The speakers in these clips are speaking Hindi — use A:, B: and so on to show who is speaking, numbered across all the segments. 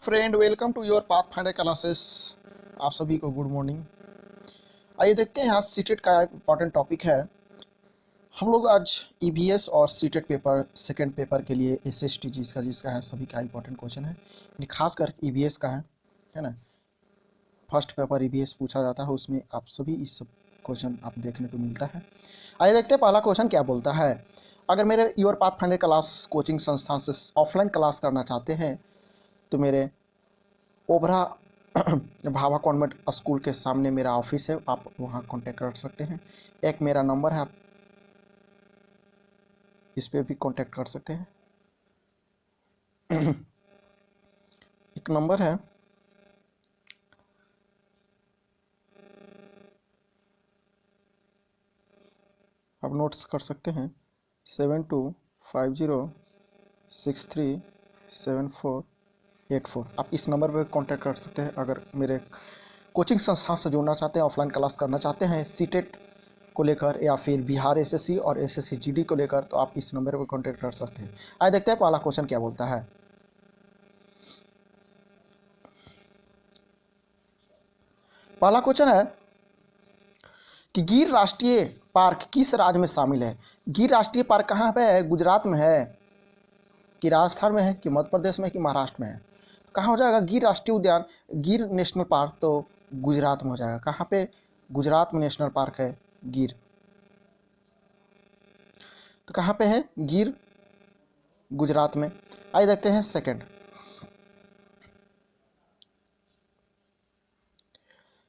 A: Friend, welcome to your Pathfinder classes. आप सभी को गुड मॉर्निंग। आइए देखते हैं आज सीटेट का इम्पॉर्टेंट टॉपिक है। हम लोग आज ईवीएस और सीटेट पेपर सेकंड पेपर के लिए एसएसटी जिसका है सभी का इम्पॉर्टेंट क्वेश्चन है, खासकर ईवीएस का है ना। फर्स्ट पेपर ईवीएस पूछा जाता है, उसमें आप सभी इस सब क्वेश्चन आप देखने को मिलता है। आइए देखते हैं पहला क्वेश्चन क्या बोलता है। अगर मेरे योर पाथफाइंडर क्लास कोचिंग संस्थान से ऑफलाइन क्लास करना चाहते हैं तो मेरे ओबरा भाभा कॉन्वेंट स्कूल के सामने मेरा ऑफिस है, आप वहाँ कांटेक्ट कर सकते हैं। एक मेरा नंबर है, आप इस पे भी कांटेक्ट कर सकते हैं। एक नंबर है, आप नोट्स कर सकते हैं 7250637484। आप इस नंबर पे कांटेक्ट कर सकते हैं। अगर मेरे कोचिंग संस्थान से जुड़ना चाहते हैं, ऑफलाइन क्लास करना चाहते हैं सीटेट को लेकर या फिर बिहार एसएससी और एसएससी जीडी को लेकर, तो आप इस नंबर पर कांटेक्ट कर सकते हैं। आइए देखते हैं पहला क्वेश्चन क्या बोलता है। पहला क्वेश्चन है कि गिर राष्ट्रीय पार्क किस राज्य में शामिल है। गिर राष्ट्रीय पार्क कहाँ पे है? गुजरात में है कि राजस्थान में है कि मध्य प्रदेश में है कि महाराष्ट्र में है? कहाँ हो जाएगा गिर राष्ट्रीय उद्यान, गिर नेशनल पार्क तो गुजरात में हो जाएगा। कहाँ पे? गुजरात में नेशनल पार्क है गिर। तो कहाँ पे है गिर? गुजरात में। आइए देखते हैं सेकंड।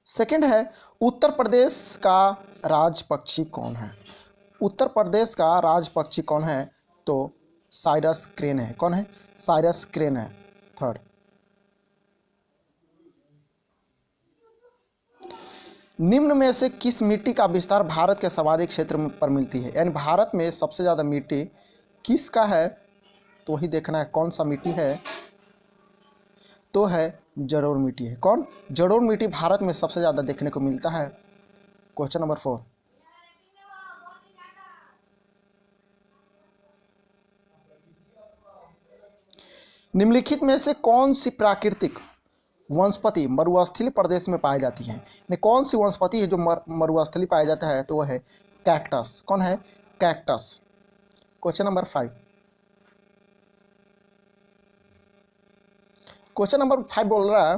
A: सेकंड है उत्तर प्रदेश का राज पक्षी कौन है। उत्तर प्रदेश का राज पक्षी कौन है? तो साइरस क्रेन है। कौन है? साइरस क्रेन है। थर्ड, निम्न में से किस मिट्टी का विस्तार भारत के सर्वाधिक क्षेत्र पर मिलती है। यानी भारत में सबसे ज़्यादा मिट्टी किसका है, तो वही देखना है कौन सा मिट्टी है। तो है जलोढ़ मिट्टी है। कौन? जलोढ़ मिट्टी भारत में सबसे ज़्यादा देखने को मिलता है। क्वेश्चन नंबर 4, निम्नलिखित में से कौन सी प्राकृतिक वनस्पति मरुस्थलीय प्रदेश में पाई जाती है। यानी कौन सी वनस्पति है जो मरुस्थलीय पाया जाता है, तो वह है कैक्टस। कौन है? Cactus. Question number 5, question number 5 बोल रहा है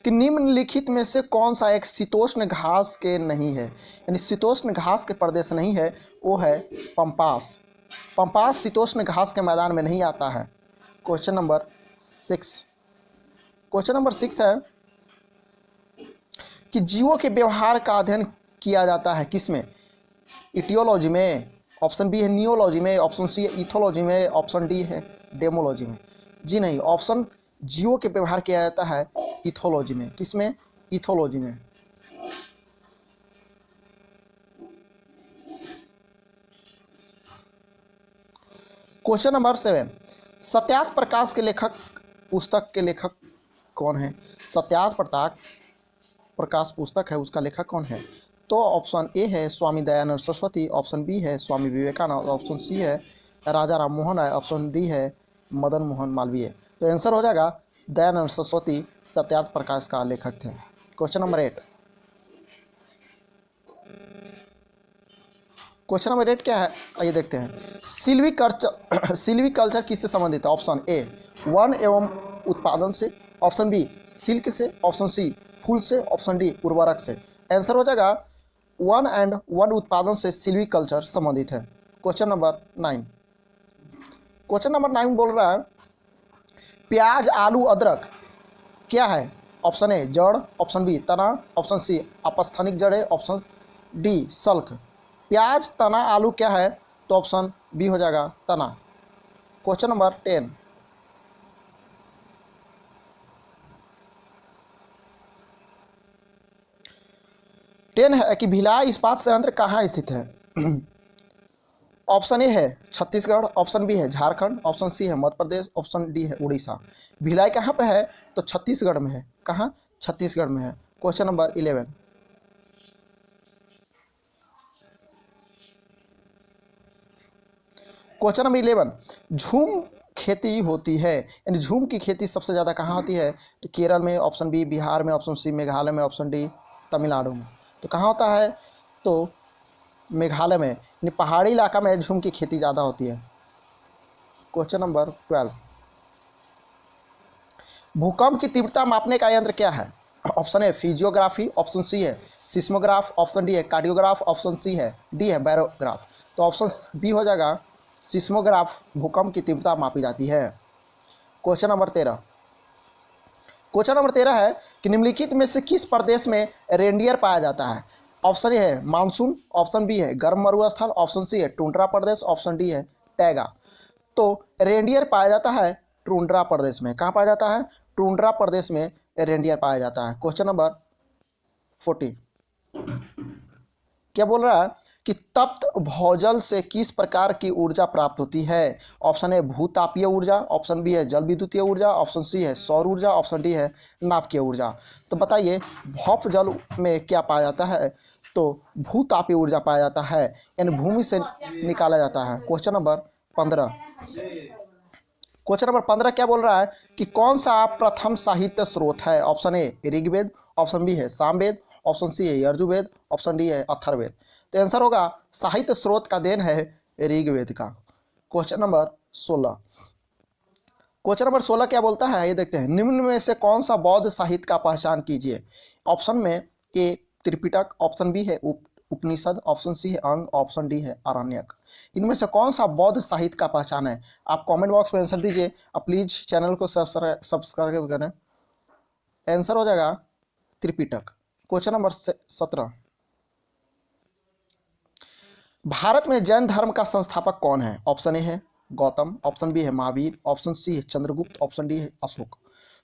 A: कि निम्नलिखित में से कौन सा एक शीतोष्ण घास के नहीं है। यानी शीतोष्ण घास के प्रदेश नहीं है, वो है पंपास। पंपास शीतोष्ण घास के मैदान में नहीं आता है। क्वेश्चन नंबर 6, क्वेश्चन नंबर 6 है कि जीवों के व्यवहार का अध्ययन किया जाता है किसमें? इटियोलॉजी में, ऑप्शन बी है नियोलॉजी में, ऑप्शन सी है इथोलॉजी में, ऑप्शन डी है डेमोलॉजी में। जी नहीं, ऑप्शन जीवों के व्यवहार किया जाता है इथोलॉजी में। किसमें? इथोलॉजी में। क्वेश्चन नंबर 7, सत्यार्थ प्रकाश के लेखक, पुस्तक के लेखक कौन है? सत्यार्थ प्रकाश पुस्तक है, उसका लेखक कौन है? तो ऑप्शन ए है स्वामी दयानंद सरस्वती, ऑप्शन बी है स्वामी विवेकानंद, ऑप्शन सी है राजा राम मोहन राय, ऑप्शन डी है मदन मोहन मालवीय। तो आंसर हो जाएगा दयानंद सरस्वती सत्यार्थ प्रकाश का लेखक थे। क्वेश्चन नंबर 8, क्वेश्चन नंबर 8 क्या है, आइए देखते हैं। सिल्वीकल्चर किससे संबंधित है? ऑप्शन ए वन एवं उत्पादन से, ऑप्शन बी सिल्क से, ऑप्शन सी फूल से, ऑप्शन डी उर्वरक से। आंसर हो जाएगा वन उत्पादन से सिल्वीकल्चर संबंधित है। क्वेश्चन नंबर 9, क्वेश्चन नंबर 9 बोल रहा है प्याज आलू अदरक क्या है? ऑप्शन ए जड़, ऑप्शन बी तना, ऑप्शन सी अपस्थानिक जड़ें, ऑप्शन डी सल्क। प्याज तना आलू क्या है? तो ऑप्शन बी हो जाएगा तना। क्वेश्चन नंबर 10, है कि भिलाई इस्पात संयंत्र कहाँ स्थित है? ऑप्शन ए है छत्तीसगढ़, ऑप्शन बी है झारखंड, ऑप्शन सी है मध्य प्रदेश, ऑप्शन डी है उड़ीसा। भिलाई कहाँ पे है? तो छत्तीसगढ़ में है। कहाँ? छत्तीसगढ़ में है। क्वेश्चन नंबर 11, क्वेश्चन नंबर 11, झूम खेती होती है, यानी झूम की खेती सबसे ज़्यादा कहाँ होती है? तो केरल में, ऑप्शन बी बिहार में, ऑप्शन सी मेघालय में, ऑप्शन डी तमिलनाडु में। तो कहाँ होता है? तो मेघालय में, यानी पहाड़ी इलाका में झूम की खेती ज़्यादा होती है। क्वेश्चन नंबर 12, भूकंप की तीव्रता मापने का यंत्र क्या है? Option A physiography, option C है सिस्मोग्राफ, ऑप्शन डी है कार्डियोग्राफ, ऑप्शन सी है डी है बैरोग्राफ। तो ऑप्शन बी हो जाएगा सिस्मोग्राफ, भूकंप की तीव्रता मापी जाती है। क्वेश्चन नंबर 13, क्वेश्चन नंबर 13 है कि निम्नलिखित में से किस प्रदेश में रेंडियर पाया जाता है? ऑप्शन ए है मानसून, ऑप्शन बी है गर्म मरुस्थल, ऑप्शन सी है टुंड्रा प्रदेश, ऑप्शन डी है टैगा। तो रेंडियर पाया जाता है टुंड्रा प्रदेश में। कहाँ पाया जाता है? टुंड्रा प्रदेश में रेंडियर पाया जाता है। क्वेश्चन नंबर 14, क्या बोल रहा है कि तप्त भूजल से किस प्रकार की ऊर्जा प्राप्त होती है? ऑप्शन ए भूतापीय ऊर्जा, ऑप्शन बी है जल विद्युतीय ऊर्जा, ऑप्शन सी है सौर ऊर्जा, ऑप्शन डी है नाभिकीय ऊर्जा। तो बताइए भौप जल में क्या पाया जाता है? तो भूतापीय ऊर्जा पाया जाता है, यानी भूमि से निकाला जाता है। क्वेश्चन नंबर 15, क्वेश्चन नंबर 15 क्या बोल रहा है कि कौन सा प्रथम साहित्य स्रोत है? Option A Rigveda, option B है सामवेद, ऑप्शन सी है यजुर्वेद, ऑप्शन डी है अथर्ववेद। तो आंसर होगा साहित्य स्रोत का देन है ऋग्वेद का। क्वेश्चन नंबर 16, क्वेश्चन नंबर 16 क्या बोलता है ये देखते हैं। निम्न में से कौन सा बौद्ध साहित्य का पहचान कीजिए? ऑप्शन में ए त्रिपिटक, ऑप्शन बी है उपनिषद, ऑप्शन सी है अंग, ऑप्शन डी है आरण्यक। इनमें से कौन सा बौद्ध साहित्य का पहचान है? आप कमेंट बॉक्स में आंसर दीजिए। आप प्लीज चैनल को सब्सक्राइब करें। आंसर हो जाएगा त्रिपिटक। क्वेश्चन नंबर 17, भारत में जैन धर्म का संस्थापक कौन है? ऑप्शन ए है गौतम, ऑप्शन बी है महावीर, ऑप्शन सी है चंद्रगुप्त, ऑप्शन डी है अशोक।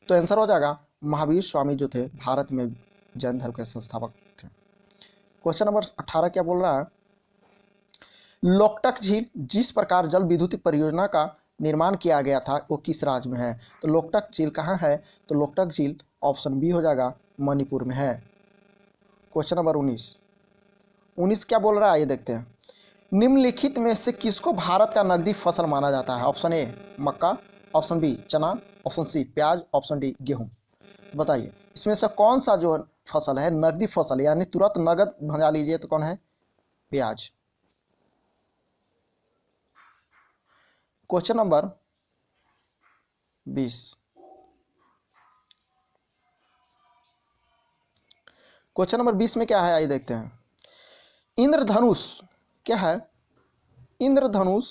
A: तो आंसर हो जाएगा महावीर स्वामी जो थे भारत में जैन धर्म के संस्थापक थे। क्वेश्चन नंबर 18 क्या बोल रहा है? लोकटक झील जिस प्रकार जल विद्युत परियोजना का निर्माण किया गया था वो किस राज्य में है? तो लोकटक झील कहाँ है? तो लोकटक झील ऑप्शन बी हो जाएगा मणिपुर में है। क्वेश्चन नंबर 19 क्या बोल रहा है ये देखते हैं। निम्नलिखित में से किसको भारत का नकदी फसल माना जाता है? ऑप्शन ए मक्का, ऑप्शन बी चना, ऑप्शन सी प्याज, ऑप्शन डी गेहूं। बताइए इसमें से कौन सा जो फसल है नकदी फसल यानी तुरंत नगद भंजा लीजिए तो कौन है? प्याज। क्वेश्चन नंबर 20, क्वेश्चन नंबर 20 में क्या है आइए देखते हैं। इंद्रधनुष क्या है? इंद्रधनुष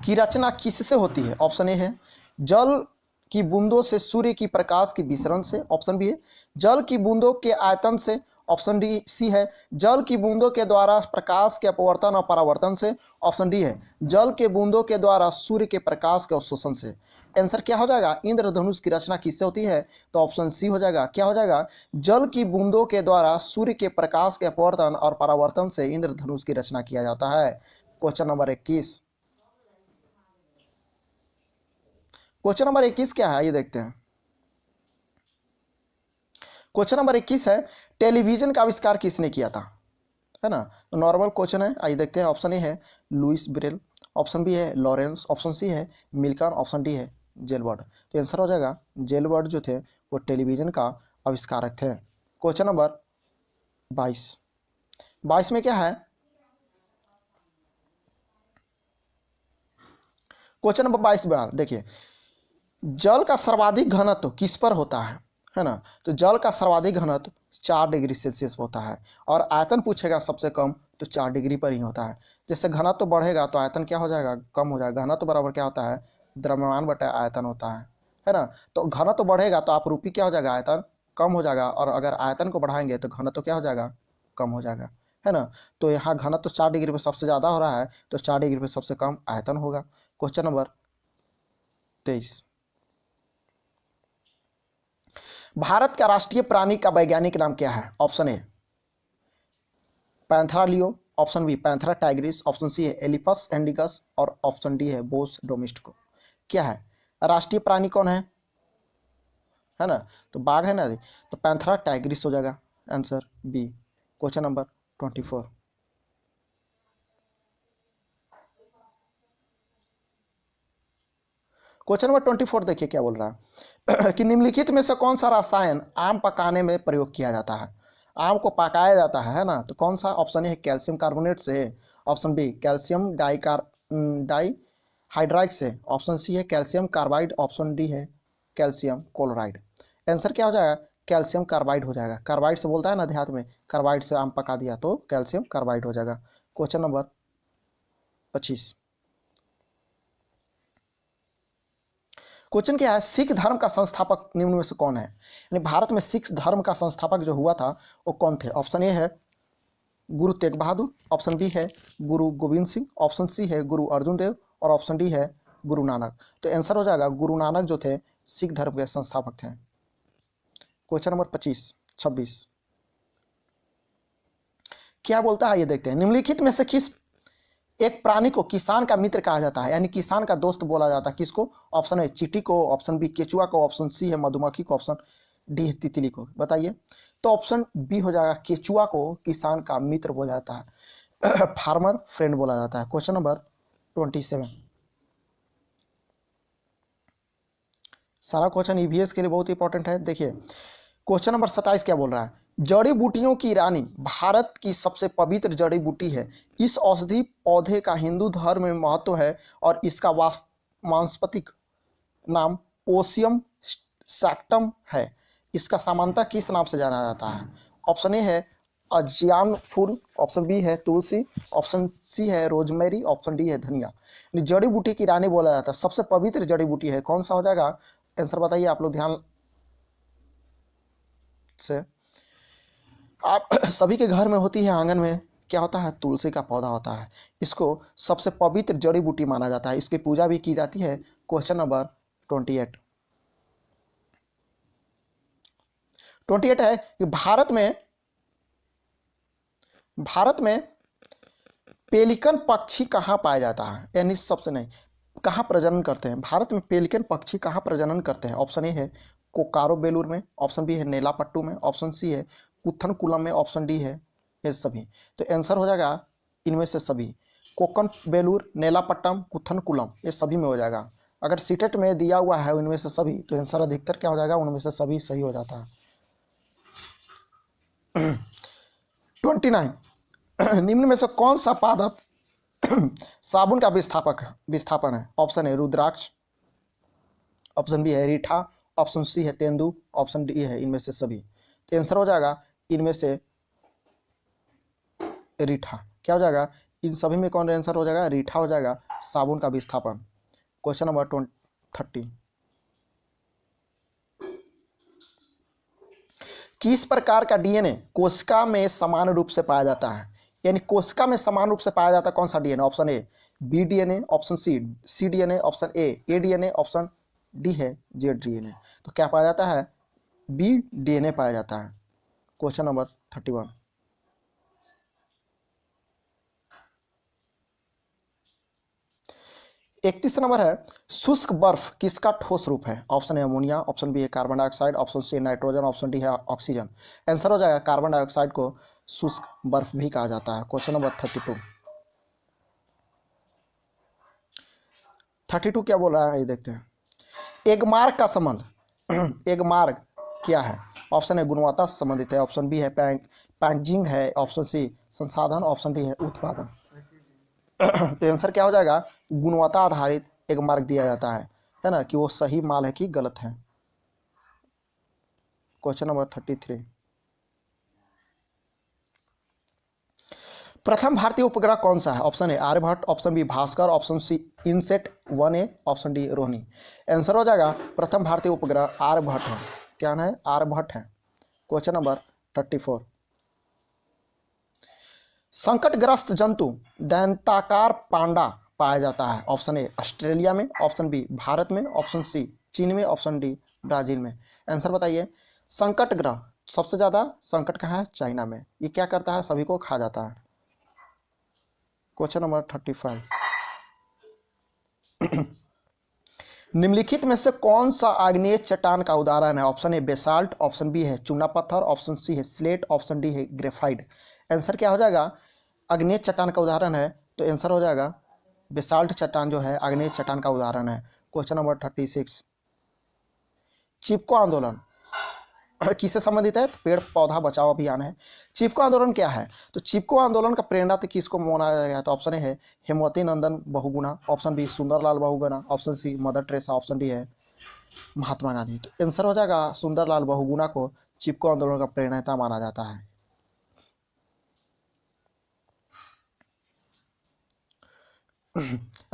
A: की रचना किससे होती है? ऑप्शन ए है जल की बूंदों से सूर्य की प्रकाश के विसरण से, ऑप्शन बी है जल की बूंदों के आयतन से, ऑप्शन डी सी है जल की बूंदों के द्वारा प्रकाश के अपवर्तन और परावर्तन से, ऑप्शन डी है जल के बूंदों के द्वारा सूर्य के प्रकाश के अवशोषण से। आंसर क्या हो जाएगा? इंद्रधनुष की रचना किससे होती है? तो ऑप्शन सी हो जाएगा। क्या हो जाएगा? जल की बूंदों के द्वारा सूर्य के प्रकाश के अपवर्तन और परावर्तन से इंद्रधनुष की रचना किया जाता है। क्वेश्चन नंबर 21, क्वेश्चन नंबर 21 क्या है ये देखते हैं। क्वेश्चन नंबर 21 है टेलीविजन का आविष्कार किसने किया था? है ना? तो नॉर्मल क्वेश्चन है, आइए देखते हैं। ऑप्शन ए है लुइस ब्रेल, ऑप्शन बी है लॉरेंस, ऑप्शन सी है मिल्टन, ऑप्शन डी है जेलबर्ट। तो आंसर हो जाएगा जेलबर्ट जो थे वो टेलीविजन का आविष्कारक थे। क्वेश्चन नंबर 22, 22 में क्या है? क्वेश्चन नंबर 22 बार देखिए, जल का सर्वाधिक घनत्व किस पर होता है ना? तो जल का सर्वाधिक घनत्व 4 डिग्री सेल्सियस पर होता है और आयतन पूछेगा सबसे कम तो 4 डिग्री पर ही होता है। जैसे घनत्व बढ़ेगा तो आयतन क्या हो जाएगा? कम हो जाएगा। घनत्व बराबर क्या होता है? द्रव्यमान बटा आयतन होता है ना? तो घनत्व बढ़ेगा तो आपरूपी क्या हो जाएगा? आयतन कम हो जाएगा और अगर आयतन को बढ़ाएंगे तो घनत्व क्या हो जाएगा? कम हो जाएगा, है ना? तो यहाँ घनत्व 4 डिग्री पर सबसे ज़्यादा हो रहा है तो 4 डिग्री पर सबसे कम आयतन होगा। क्वेश्चन नंबर 23, भारत का राष्ट्रीय प्राणी का वैज्ञानिक नाम क्या है? Option A panthera leo, option B panthera tigris, option C है एलिपस इंडिकस और ऑप्शन डी है बोस डोमेस्टिको। क्या है राष्ट्रीय प्राणी कौन है ना? तो बाघ है ना, तो पैंथरा टाइग्रिस हो जाएगा answer B. Question number 24, question number 24 देखिए क्या बोल रहा है कि निम्नलिखित में से कौन सा रसायन आम पकाने में प्रयोग किया जाता है। आम को पकाया जाता है ना, तो कौन सा? ऑप्शन ए है कैल्शियम कार्बोनेट से, option B calcium dihydride से, ऑप्शन सी है कैल्शियम कार्बाइड, ऑप्शन डी है कैल्शियम क्लोराइड। आंसर क्या हो जाएगा? कैल्शियम कार्बाइड हो जाएगा। कार्बाइड से बोलता है ना देहात में, कार्बाइड से आम पका दिया तो कैल्शियम कार्बाइड हो जाएगा। क्वेश्चन नंबर 25 क्वेश्चन क्या है? सिख धर्म का संस्थापक निम्न में से कौन है? यानी भारत में सिख धर्म का संस्थापक जो हुआ था वो कौन थे? ऑप्शन ए है गुरु तेग बहादुर, ऑप्शन बी है गुरु गोविंद सिंह, ऑप्शन सी है गुरु अर्जुन देव और ऑप्शन डी है गुरु नानक। तो आंसर हो जाएगा गुरु नानक जो थे सिख धर्म के संस्थापक थे। क्वेश्चन नंबर 26 क्या बोलता है ये देखते हैं। निम्नलिखित में से किस एक प्राणी को किसान का मित्र कहा जाता है, यानी किसान का दोस्त बोला जाता है? किसको? ऑप्शन ए चींटी को, ऑप्शन बी केचुआ को, ऑप्शन सी है मधुमक्खी को, ऑप्शन डी है तितली को। बताइए। तो ऑप्शन बी हो जाएगा, केचुआ को किसान का मित्र बोला जाता है, फार्मर फ्रेंड बोला जाता है। क्वेश्चन नंबर 27 सारा क्वेश्चन ईवीएस के लिए बहुत इंपॉर्टेंट है। देखिए क्वेश्चन नंबर 27 क्या बोल रहा है? जड़ी बूटियों की रानी भारत की सबसे पवित्र जड़ी बूटी है। इस औषधि पौधे का हिंदू धर्म में महत्व है और इसका वानस्पतिक नाम ओसियम सैक्टम है। इसका सामान्यतः किस नाम से जाना जाता है? ऑप्शन ए है अजियान फूल, ऑप्शन बी है तुलसी, ऑप्शन सी है रोजमेरी, ऑप्शन डी है धनिया। जड़ी बूटी की रानी बोला जाता है, सबसे पवित्र जड़ी बूटी है। कौन सा हो जाएगा? आंसर बताइए आप लोग ध्यान से। आप सभी के घर में होती है, आंगन में क्या होता है? तुलसी का पौधा होता है। इसको सबसे पवित्र जड़ी बूटी माना जाता है, इसकी पूजा भी की जाती है। क्वेश्चन नंबर 28 है कि भारत में पेलिकन पक्षी कहाँ पाया जाता है? यानी सबसे नहीं, कहाँ प्रजनन करते हैं? भारत में पेलिकन पक्षी कहाँ प्रजनन करते हैं? ऑप्शन ए है कोकारो बेलूर में, ऑप्शन बी है नेलापट्टू में, ऑप्शन सी है कुथनकुलम में, ऑप्शन डी है ये सभी। तो आंसर हो जाएगा इनमें से सभी। कोकन बेलूर, नेलापट्टम, कुथनकुलम ये सभी में हो जाएगा। अगर सीटेट में दिया हुआ है उनमें से सभी, तो आंसर अधिकतर क्या हो जाएगा? उनमें से सभी सही हो जाता है। 29 निम्न में से कौन सा पादप साबुन का विस्थापन है? ऑप्शन है रुद्राक्ष, ऑप्शन बी है रीठा, ऑप्शन सी है तेंदु, ऑप्शन डी है इनमें से सभी। तो आंसर हो जाएगा इनमें से रीठा। क्या हो जाएगा? इन सभी में कौन आंसर हो जाएगा? रीठा हो जाएगा साबुन का विस्थापन। क्वेश्चन नंबर 30 किस प्रकार का डीएनए कोशिका में समान रूप से पाया जाता है? यानी कोशिका में समान रूप से पाया जाता है कौन सा DNA? Option A B DNA, option C DNA, option A DNA, option D है जेड डीएनए। तो क्या पाया जाता है? बी डीएनए पाया जाता है। क्वेश्चन नंबर 31 31 नंबर है शुष्क बर्फ किसका ठोस रूप है? ऑप्शन है अमोनिया, ऑप्शन बी है carbon dioxide, option C nitrogen, option D है ऑक्सीजन। आंसर हो जाएगा कार्बन डाइऑक्साइड को शुष्क बर्फ भी कहा जाता है। क्वेश्चन नंबर 32 क्या बोल रहा है ये देखते हैं। एगमार्क का संबंध एगमार्क क्या है? ऑप्शन है गुणवत्ता से संबंधित है, ऑप्शन बी है पैकेजिंग है, ऑप्शन सी संसाधन, ऑप्शन डी है उत्पादन। तो आंसर क्या हो जाएगा? गुणवत्ता आधारित एक मार्क दिया जाता है ना, कि वो सही माल है कि गलत है। क्वेश्चन नंबर 33 प्रथम भारतीय उपग्रह कौन सा है? Option A Aryabhata, option B Bhaskar, option C INSAT 1A, option D Rohini. Answer हो जाएगा प्रथम भारतीय उपग्रह आर्यभट्ट है। क्या है? आर्यभट्ट है। क्वेश्चन नंबर 34 संकटग्रस्त जंतु दैंताकार पांडा पाया जाता है। ऑप्शन ए ऑस्ट्रेलिया में, ऑप्शन बी भारत में, ऑप्शन सी चीन में, ऑप्शन डी ब्राजील में। आंसर बताइए। संकटग्रह सबसे ज़्यादा संकट कहाँ है? चाइना में। ये क्या करता है? सभी को खा जाता है। क्वेश्चन नंबर 35 निम्नलिखित में से कौन सा आग्नेय चट्टान का उदाहरण है? Option A basalt, option B है चूना पत्थर, ऑप्शन सी है स्लेट, ऑप्शन डी है ग्रेफाइट। आंसर क्या हो जाएगा? आग्नेय चट्टान का उदाहरण है, तो आंसर हो जाएगा बेसाल्ट चट्टान जो है आग्नेय चट्टान का उदाहरण है। क्वेश्चन नंबर 36, चिपको आंदोलन किससे संबंधित है? तो पेड़ पौधा बचाओ अभियान है। चिपको आंदोलन क्या है? तो चिपको आंदोलन का प्रेरणा तो किसको मनाया गया? तो ऑप्शन ए है Hemwati Nandan Bahuguna, option B Sundarlal Bahuguna, option C mother Teresa, option D है महात्मा गांधी। तो आंसर हो जाएगा सुंदरलाल बहुगुणा को चिपको आंदोलन का प्रेरणा माना जाता है।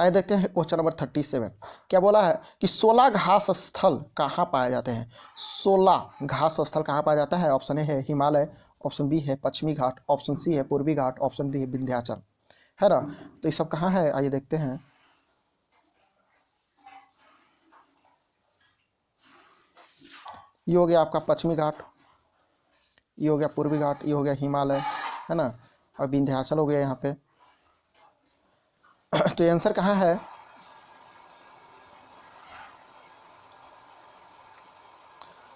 A: आइए देखते हैं क्वेश्चन नंबर 37, क्या बोला है कि 16 घास स्थल कहाँ पाए जाते हैं? 16 घास स्थल कहाँ पाया जाता है? ऑप्शन ए है हिमालय, ऑप्शन बी है पश्चिमी घाट, ऑप्शन सी है पूर्वी घाट, ऑप्शन डी है विंध्याचल, है ना। तो ये सब कहाँ है? आइए देखते हैं। ये हो गया आपका पश्चिमी घाट, ये हो गया पूर्वी घाट, ये हो गया हिमालय, है ना, और विंध्याचल हो गया यहाँ पे। तो आंसर कहाँ है?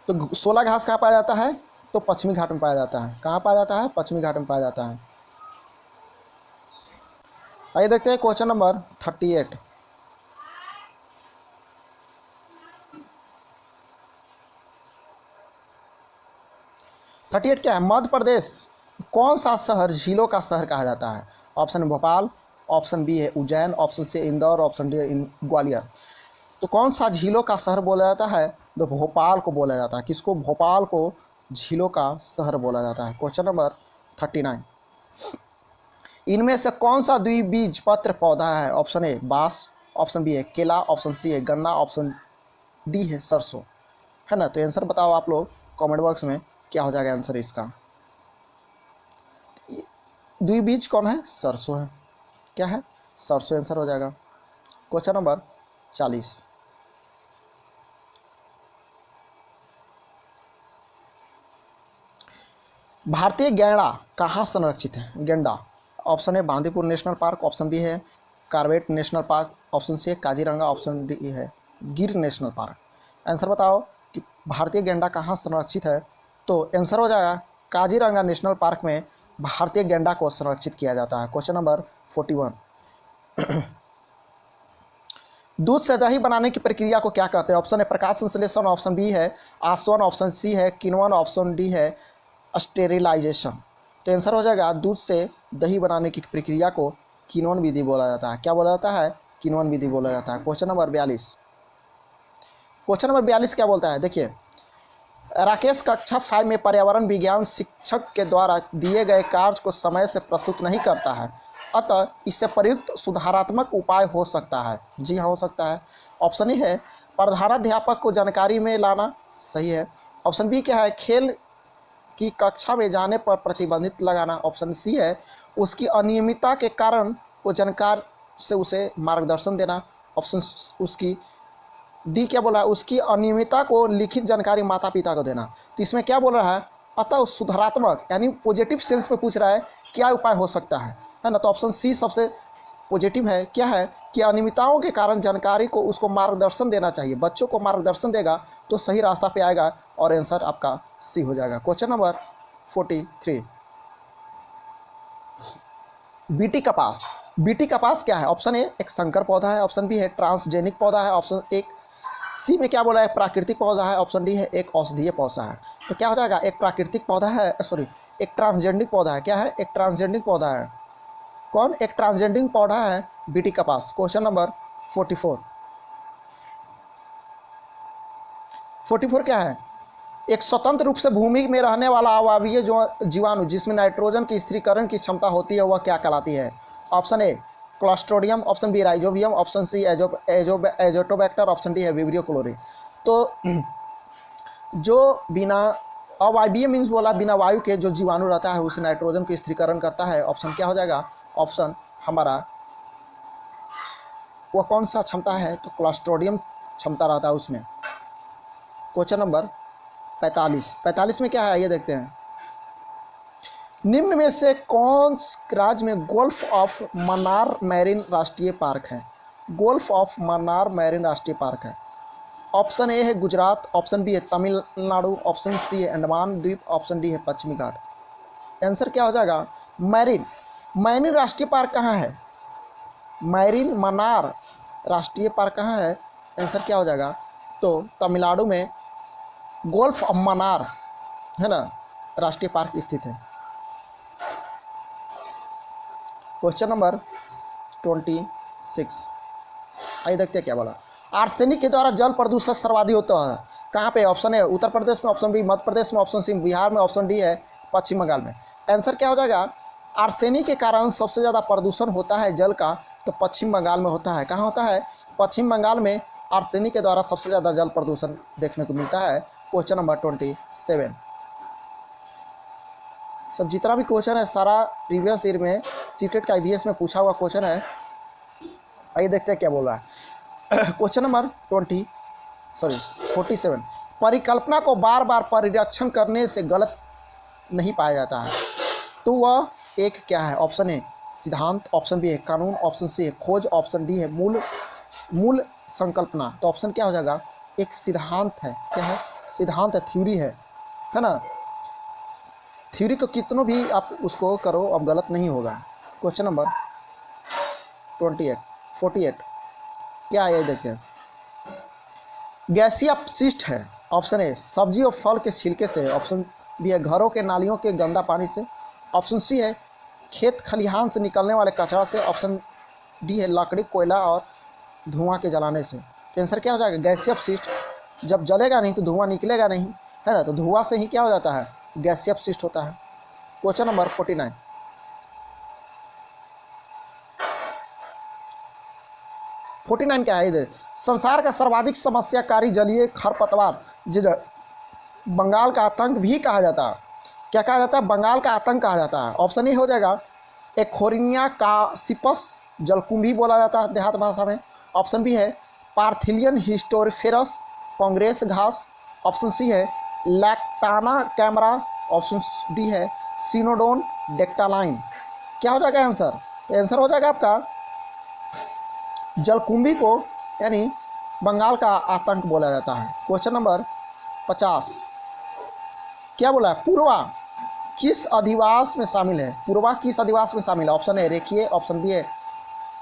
A: तो 16 घास कहाँ पाया जाता है? तो पश्चिमी घाट में पाया जाता है। कहाँ पाया जाता है? पश्चिमी घाट में पाया जाता है। आइए देखते हैं क्वेश्चन नंबर 38, क्या है? मध्य प्रदेश कौन सा शहर झीलों का शहर कहा जाता है? ऑप्शन भोपाल, ऑप्शन बी है Ujjain, option C Indore, option D Gwalior. तो कौन सा झीलों का शहर बोला जाता है? तो भोपाल को बोला जाता है। किसको? भोपाल को झीलों का शहर बोला जाता है। क्वेश्चन नंबर 39, इनमें से कौन सा द्विबीजपत्र पौधा है? ऑप्शन ए बांस, ऑप्शन बी है केला, ऑप्शन सी है गन्ना, ऑप्शन डी है सरसों, है ना। तो आंसर बताओ आप लोग कमेंट बॉक्स में, क्या हो जाएगा आंसर इसका? द्विबीज कौन है? सरसों है। क्या है? सरसों आंसर हो जाएगा। क्वेश्चन नंबर 40, भारतीय गैंडा कहाँ संरक्षित है? गैंडा, option A Bandipur national park, option B है Corbett national park, option C है काजीरंगा, ऑप्शन डी है गिर नेशनल पार्क। आंसर बताओ कि भारतीय गैंडा कहाँ संरक्षित है? तो आंसर हो जाएगा काजीरंगा नेशनल पार्क में भारतीय गैंडा को संरक्षित किया जाता है। क्वेश्चन नंबर 41, दूध से दही बनाने की प्रक्रिया को क्या कहते हैं? ऑप्शन ए प्रकाश संश्लेषण, ऑप्शन बी है आसवन, ऑप्शन सी है किण्वन, ऑप्शन डी है स्टेरिलाइजेशन। तो आंसर हो जाएगा दूध से दही बनाने की प्रक्रिया को किण्वन विधि बोला जाता है। क्या बोला जाता है? किण्वन विधि बोला जाता है। क्वेश्चन नंबर 42, क्या बोलता है? देखिए, राकेश कक्षा 5 में पर्यावरण विज्ञान शिक्षक के द्वारा दिए गए कार्य को समय से प्रस्तुत नहीं करता है, अतः इससे प्रयुक्त सुधारात्मक उपाय हो सकता है। जी हाँ, हो सकता है। ऑप्शन ए है प्रधानाध्यापक को जानकारी में लाना, सही है। ऑप्शन बी क्या है? खेल की कक्षा में जाने पर प्रतिबंधित लगाना, ऑप्शन सी है उसकी अनियमितता के कारण वो जानकार से उसे मार्गदर्शन देना, ऑप्शन उसकी डी क्या बोला? उसकी अनियमितता को लिखित जानकारी माता पिता को देना। तो इसमें क्या बोल रहा है? अतः सुधारात्मक यानी पॉजिटिव सेंस में पूछ रहा है क्या उपाय हो सकता है ना। तो ऑप्शन सी सबसे पॉजिटिव है। क्या है कि अनियमितताओं के कारण जानकारी को उसको मार्गदर्शन देना चाहिए। बच्चों को मार्गदर्शन देगा तो सही रास्ता पे आएगा और आंसर आपका सी हो जाएगा। क्वेश्चन नंबर 43, बीटी कपास। बीटी कपास क्या है? ऑप्शन ए एक संकर पौधा है, ऑप्शन बी है ट्रांसजेनिक पौधा है, ऑप्शन एक सी में क्या बोला है? प्राकृतिक पौधा है, ऑप्शन डी है एक औषधीय पौधा है। तो क्या हो जाएगा? एक प्राकृतिक पौधा है, सॉरी एक ट्रांसजेनिक पौधा है। क्या है? एक ट्रांसजेनिक पौधा है। कौन? एक ट्रांसजेनिक पौधा है बीटी कपास। क्वेश्चन नंबर 44 क्या है? एक स्वतंत्र रूप से भूमि में रहने वाला अवायवीय जो जीवाणु जिसमें नाइट्रोजन की स्थिरीकरण की क्षमता होती है वह क्या कहलाती है? Option A clostridium, option B rhizobium, option C azotobacter, option D है विब्रियो क्लोरी। तो जो बिना अवायवीय मीन्स बोला बिना वायु के जो जीवाणु रहता है उसे नाइट्रोजन की स्थिरीकरण करता है। ऑप्शन क्या हो जाएगा? ऑप्शन हमारा वो कौन सा क्षमता है? तो क्लॉस्ट्रोडियम क्षमता रहता है उसमें। क्वेश्चन नंबर 45 में क्या है? ये देखते हैं। निम्न में से कौन राज्य में गोल्फ ऑफ मन्नार मैरीन राष्ट्रीय पार्क है? गोल्फ ऑफ मन्नार मैरीन राष्ट्रीय पार्क है। ऑप्शन ए है गुजरात, ऑप्शन बी है तमिलनाडु, ऑप्शन सी है अंडमान द्वीप, ऑप्शन डी है पश्चिमी घाट। आंसर क्या हो जाएगा? मैरीन। मैरीन राष्ट्रीय पार्क कहाँ है? मैरीन मन्नार राष्ट्रीय पार्क कहाँ है? आंसर क्या हो जाएगा? तो तमिलनाडु में गोल्फ ऑफ मन्नार है ना राष्ट्रीय पार्क स्थित है। क्वेश्चन नंबर 26, आइए देखते हैं क्या बोला। आर्सेनिक के द्वारा जल प्रदूषण सर्वाधिक होता है कहाँ पे? ऑप्शन है उत्तर प्रदेश में, ऑप्शन बी मध्य प्रदेश में, ऑप्शन सी बिहार में, ऑप्शन डी है पश्चिम बंगाल में। आंसर क्या हो जाएगा? आर्सेनिक के कारण सबसे ज़्यादा प्रदूषण होता है जल का, तो पश्चिम बंगाल में होता है। कहाँ होता है? पश्चिम बंगाल में आर्सेनिक के द्वारा सबसे ज़्यादा जल प्रदूषण देखने को मिलता है। Question number 27। सब जितना भी क्वेश्चन है सारा प्रीवियस ईयर में सीटेट का IBS में पूछा हुआ क्वेश्चन है। आइए देखते हैं क्या बोल रहा है। क्वेश्चन नंबर 47, परिकल्पना को बार बार परिरक्षण करने से गलत नहीं पाया जाता है, तो वह एक क्या है? ऑप्शन ए सिद्धांत, ऑप्शन बी है कानून, ऑप्शन सी है खोज, ऑप्शन डी है मूल संकल्पना। तो ऑप्शन क्या हो जाएगा? एक सिद्धांत है। क्या है? सिद्धांत है, थ्योरी है ना। थ्योरी को कितनों भी आप उसको करो अब गलत नहीं होगा। क्वेश्चन नंबर 48 क्या है ये देखते हैं। गैसीय अपशिष्ट है। ऑप्शन ए सब्जी और फल के छिलके से, ऑप्शन बी है घरों के नालियों के गंदा पानी से, ऑप्शन सी है खेत खलिहान से निकलने वाले कचरा से, ऑप्शन डी है लकड़ी कोयला और धुआं के जलाने से। तो आंसर क्या हो जाएगा? गैसीय अपशिष्ट। जब जलेगा नहीं तो धुआं निकलेगा नहीं, है ना, तो धुआं से ही क्या हो जाता है? गैसीय अपशिष्ट होता है। क्वेश्चन नंबर 49 क्या है इधर? संसार का सर्वाधिक समस्याकारी जलीय खरपतवार जिन्हें बंगाल का आतंक भी कहा जाता है। क्या कहा जाता है? बंगाल का आतंक कहा जाता है। ऑप्शन ए हो जाएगा एखोरिनिया कासिपस, जलकुंभी बोला जाता है देहात भाषा में। ऑप्शन बी है पार्थिलियन हिस्टोरिफेरस, कांग्रेस घास, ऑप्शन सी है लैक्टाना कैमरा, ऑप्शन डी है सिनोडोन डेक्टालाइन। क्या हो जाएगा आंसर? तो आंसर हो जाएगा आपका जलकुंभी को यानी बंगाल का आतंक बोला जाता है। क्वेश्चन नंबर 50 क्या बोला है? पूर्वा किस अधिवास में शामिल है? पूर्वा किस अधिवास में शामिल है? ऑप्शन ए रेखीय, ऑप्शन बी है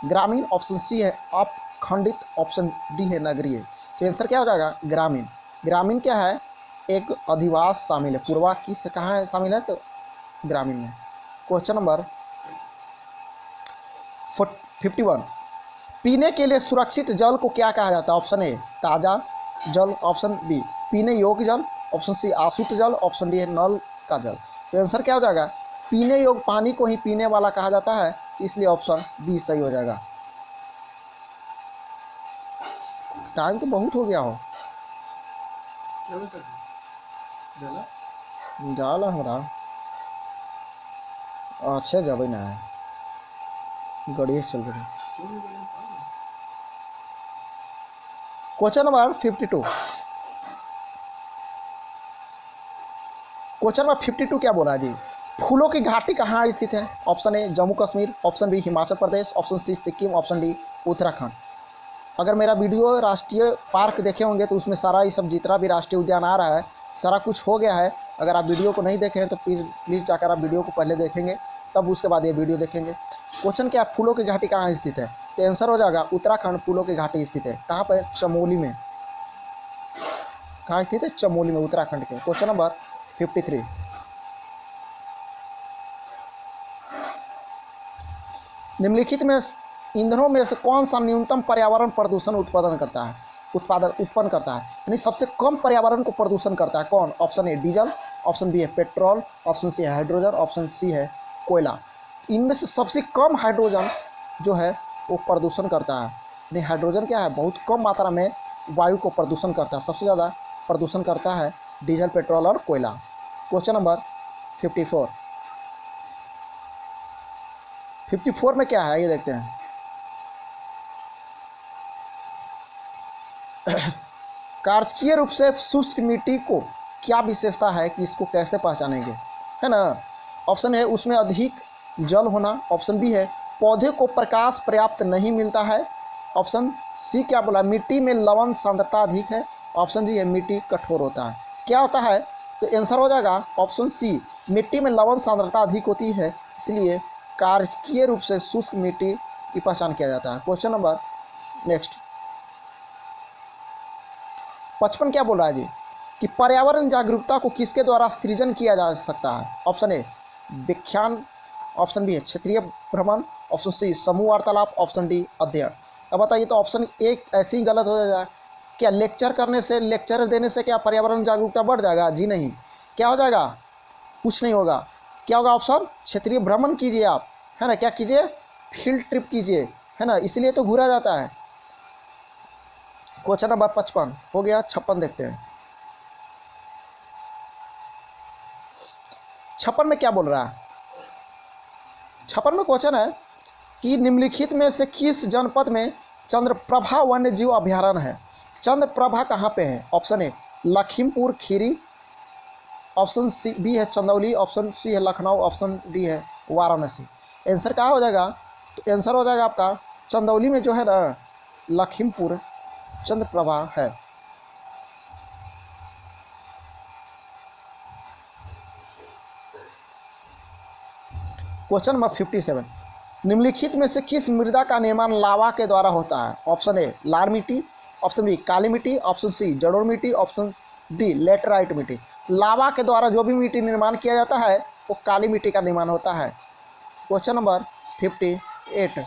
A: ग्रामीण, ऑप्शन सी है अपखंडित, ऑप्शन डी है नगरीय। तो आंसर क्या हो जाएगा? ग्रामीण। ग्रामीण क्या है? एक अधिवास शामिल है। पूर्वा किस कहाँ है शामिल है? तो ग्रामीण में। क्वेश्चन नंबर 51 पीने के लिए सुरक्षित जल को क्या कहा जाता है? ऑप्शन ए ताज़ा जल, ऑप्शन बी पीने योग्य जल, ऑप्शन सी आशुद्ध जल, ऑप्शन डी है नल का जल। तो आंसर क्या हो जाएगा? पीने योग्य पानी को ही पीने वाला कहा जाता है, इसलिए ऑप्शन बी सही हो जाएगा। टाइम तो बहुत हो गया हो जाला हमारा अच्छे जब ना है गड़िए चल रही। क्वेश्चन नंबर 52 क्या बोल रहा है जी? फूलों की घाटी कहाँ स्थित है? Option A Jammu Kashmir, option B Himachal Pradesh, option C Sikkim, option D Uttarakhand. अगर मेरा वीडियो राष्ट्रीय पार्क देखे होंगे तो उसमें सारा ये सब जितना भी राष्ट्रीय उद्यान आ रहा है सारा कुछ हो गया है। अगर आप वीडियो को नहीं देखे हैं तो प्लीज़ जाकर आप वीडियो को पहले देखेंगे, तब उसके बाद ये वीडियो देखेंगे। क्वेश्चन क्या? फूलों की घाटी कहाँ स्थित है? तो आंसर हो जाएगा उत्तराखंड फूलों की घाटी स्थित है। कहाँ पर? चमोली में। कहाँ स्थित है? चमोली में, उत्तराखंड के। क्वेश्चन नंबर 53 निम्नलिखित में ईंधनों में से कौन सा न्यूनतम पर्यावरण प्रदूषण उत्पन्न करता है? यानी सबसे कम पर्यावरण को प्रदूषण करता है कौन? Option A diesel, option B है पेट्रोल, ऑप्शन सी है हाइड्रोजन, ऑप्शन सी है कोयला। इनमें से सबसे कम हाइड्रोजन जो है वो प्रदूषण करता है। यानी हाइड्रोजन क्या है? बहुत कम मात्रा में वायु को प्रदूषण करता है। सबसे ज़्यादा प्रदूषण करता है डीजल, पेट्रोल और कोयला। क्वेश्चन नंबर 54 में क्या है ये देखते हैं। कार्बनिक रूप से शुष्क मिट्टी को क्या विशेषता है कि इसको कैसे पहचानेंगे, है ना? ऑप्शन है उसमें अधिक जल होना, ऑप्शन बी है पौधे को प्रकाश पर्याप्त नहीं मिलता है, ऑप्शन सी क्या बोला मिट्टी में लवण सांद्रता अधिक है, ऑप्शन डी है मिट्टी कठोर होता है। क्या होता है? तो आंसर हो जाएगा ऑप्शन सी मिट्टी में लवण सांद्रता अधिक होती है, इसलिए कार्बनिक रूप से शुष्क मिट्टी की पहचान किया जाता है। क्वेश्चन नंबर नेक्स्ट 55 क्या बोल रहा है जी कि पर्यावरण जागरूकता को किसके द्वारा सृजन किया जा सकता है? ऑप्शन ए व्याख्यान, ऑप्शन बी है क्षेत्रीय भ्रमण, ऑप्शन सी समूह वार्तालाप, ऑप्शन डी अध्ययन। अब बताइए तो ऑप्शन एक ऐसे ही गलत हो जाएगा। क्या लेक्चर करने से, लेक्चर देने से क्या पर्यावरण जागरूकता बढ़ जाएगा? जी नहीं। क्या हो जाएगा? कुछ नहीं होगा। क्या होगा ऑप्शन? क्षेत्रीय भ्रमण कीजिए आप, है ना, क्या कीजिए? फील्ड ट्रिप कीजिए, है ना, इसलिए तो घूरा जाता है। क्वेश्चन नंबर 55 हो गया। 56 देखते हैं। 56 में क्या बोल रहा है? 56 में क्वेश्चन है कि निम्नलिखित में से किस जनपद में चंद्रप्रभा वन्य जीव अभयारण्य है? चंद्रप्रभा कहाँ पे है? Option A Lakhimpur Kheri, option C B है चंदौली, ऑप्शन सी है लखनऊ, ऑप्शन डी है वाराणसी। आंसर कहाँ हो जाएगा? तो आंसर हो जाएगा आपका चंदौली में जो है ना लखीमपुर चंद्रप्रभा है। क्वेश्चन नंबर 57, निम्नलिखित में से किस मृदा का निर्माण लावा के द्वारा होता है? ऑप्शन ए लाल मिट्टी, ऑप्शन बी काली मिट्टी, ऑप्शन सी जलोढ़ मिट्टी, ऑप्शन डी लेटराइट मिट्टी। लावा के द्वारा जो भी मिट्टी निर्माण किया जाता है वो काली मिट्टी का निर्माण होता है। Question number 58,